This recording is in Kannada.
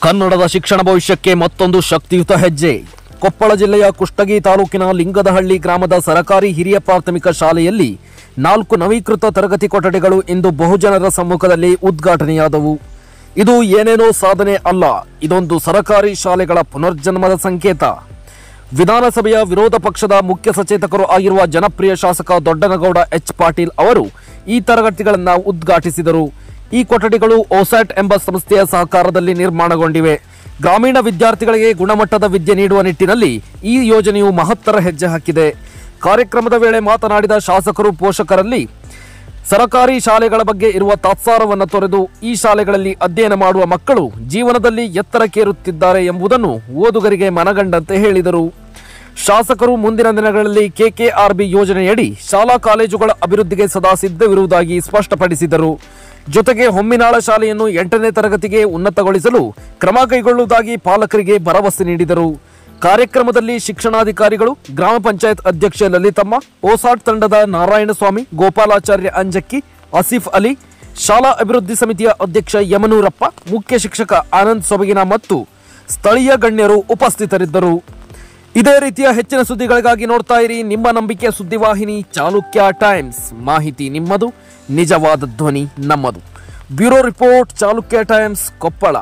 ಕನ್ನಡದ ಶಿಕ್ಷಣ ಭವಿಷ್ಯಕ್ಕೆ ಮತ್ತೊಂದು ಶಕ್ತಿಯುತ ಹೆಜ್ಜೆ. ಕೊಪ್ಪಳ ಜಿಲ್ಲೆಯ ಕುಷ್ಟಗಿ ತಾಲೂಕಿನ ಲಿಂಗದಹಳ್ಳಿ ಗ್ರಾಮದ ಸರಕಾರಿ ಹಿರಿಯ ಪ್ರಾಥಮಿಕ ಶಾಲೆಯಲ್ಲಿ 4 ನವೀಕೃತ ತರಗತಿ ಕೊಠಡಿಗಳು ಇಂದು ಬಹುಜನರ ಸಮ್ಮುಖದಲ್ಲಿ ಉದ್ಘಾಟನೆಯಾದವು. ಇದು ಏನೇನೋ ಸಾಧನೆ ಅಲ್ಲ, ಇದೊಂದು ಸರಕಾರಿ ಶಾಲೆಗಳ ಪುನರ್ಜನ್ಮದ ಸಂಕೇತ. ವಿಧಾನಸಭೆಯ ವಿರೋಧ ಪಕ್ಷದ ಮುಖ್ಯ ಸಚೇತಕರು ಆಗಿರುವ ಜನಪ್ರಿಯ ಶಾಸಕ ದೊಡ್ಡನಗೌಡ ಎಚ್ ಪಾಟೀಲ್ ಅವರು ಈ ತರಗತಿಗಳನ್ನು ಉದ್ಘಾಟಿಸಿದರು. ಈ ಕೊಠಡಿಗಳು ಒಸ್ಯಾಟ್ ಎಂಬ ಸಂಸ್ಥೆಯ ಸಹಕಾರದಲ್ಲಿ ನಿರ್ಮಾಣಗೊಂಡಿವೆ. ಗ್ರಾಮೀಣ ವಿದ್ಯಾರ್ಥಿಗಳಿಗೆ ಗುಣಮಟ್ಟದ ವಿದ್ಯೆ ನೀಡುವ ನಿಟ್ಟಿನಲ್ಲಿ ಈ ಯೋಜನೆಯು ಮಹತ್ತರ ಹೆಜ್ಜೆ ಹಾಕಿದೆ. ಕಾರ್ಯಕ್ರಮದ ವೇಳೆ ಮಾತನಾಡಿದ ಶಾಸಕರು ಪೋಷಕರಲ್ಲಿ ಸರಕಾರಿ ಶಾಲೆಗಳ ಬಗ್ಗೆ ಇರುವ ತಾತ್ಸಾರವನ್ನು ತೊರೆದು ಈ ಶಾಲೆಗಳಲ್ಲಿ ಅಧ್ಯಯನ ಮಾಡುವ ಮಕ್ಕಳು ಜೀವನದಲ್ಲಿ ಎತ್ತರಕ್ಕೇರುತ್ತಿದ್ದಾರೆ ಎಂಬುದನ್ನು ಓದುಗರಿಗೆ ಮನಗಂಡಂತೆ ಹೇಳಿದರು. ಶಾಸಕರು ಮುಂದಿನ ದಿನಗಳಲ್ಲಿ ಕೆಕೆಆರ್ಬಿ ಯೋಜನೆಯಡಿ ಶಾಲಾ ಕಾಲೇಜುಗಳ ಅಭಿವೃದ್ಧಿಗೆ ಸದಾ ಸಿದ್ಧವಿರುವುದಾಗಿ ಸ್ಪಷ್ಟಪಡಿಸಿದರು. ಜೊತೆಗೆ ಹೊಮ್ಮಿನಾಳ ಶಾಲೆಯನ್ನು 8ನೇ ತರಗತಿಗೆ ಉನ್ನತಗೊಳಿಸಲು ಕ್ರಮ ಕೈಗೊಳ್ಳುವುದಾಗಿ ಪಾಲಕರಿಗೆ ಭರವಸೆ ನೀಡಿದರು. ಕಾರ್ಯಕ್ರಮದಲ್ಲಿ ಶಿಕ್ಷಣಾಧಿಕಾರಿಗಳು, ಗ್ರಾಮ ಪಂಚಾಯತ್ ಅಧ್ಯಕ್ಷೆ ಲಲಿತಮ್ಮ, ಒಸ್ಯಾಟ್ ತಂಡದ ನಾರಾಯಣಸ್ವಾಮಿ, ಗೋಪಾಲಾಚಾರ್ಯ ಅಂಜಕ್ಕಿ, ಆಸಿಫ್ ಅಲಿ, ಶಾಲಾ ಅಭಿವೃದ್ಧಿ ಸಮಿತಿಯ ಅಧ್ಯಕ್ಷ ಯಮನೂರಪ್ಪ, ಮುಖ್ಯ ಶಿಕ್ಷಕ ಆನಂದ್ ಸೊಬಗಿನ ಮತ್ತು ಸ್ಥಳೀಯ ಗಣ್ಯರು ಉಪಸ್ಥಿತರಿದ್ದರು. ಇದೇ ರೀತಿಯ ಹೆಚ್ಚಿನ ಸುದ್ದಿಗಳಿಗಾಗಿ ನೋಡ್ತಾ ಇರಿ ನಿಮ್ಮ ನಂಬಿಕೆಯ ಸುದ್ದಿವಾಹಿನಿ ಚಾಲುಕ್ಯ ಟೈಮ್ಸ್. ಮಾಹಿತಿ ನಿಮ್ಮದು, ನಿಜವಾದ ಧ್ವನಿ ನಮ್ಮದು. Bureau report, Chalukya times, Koppal.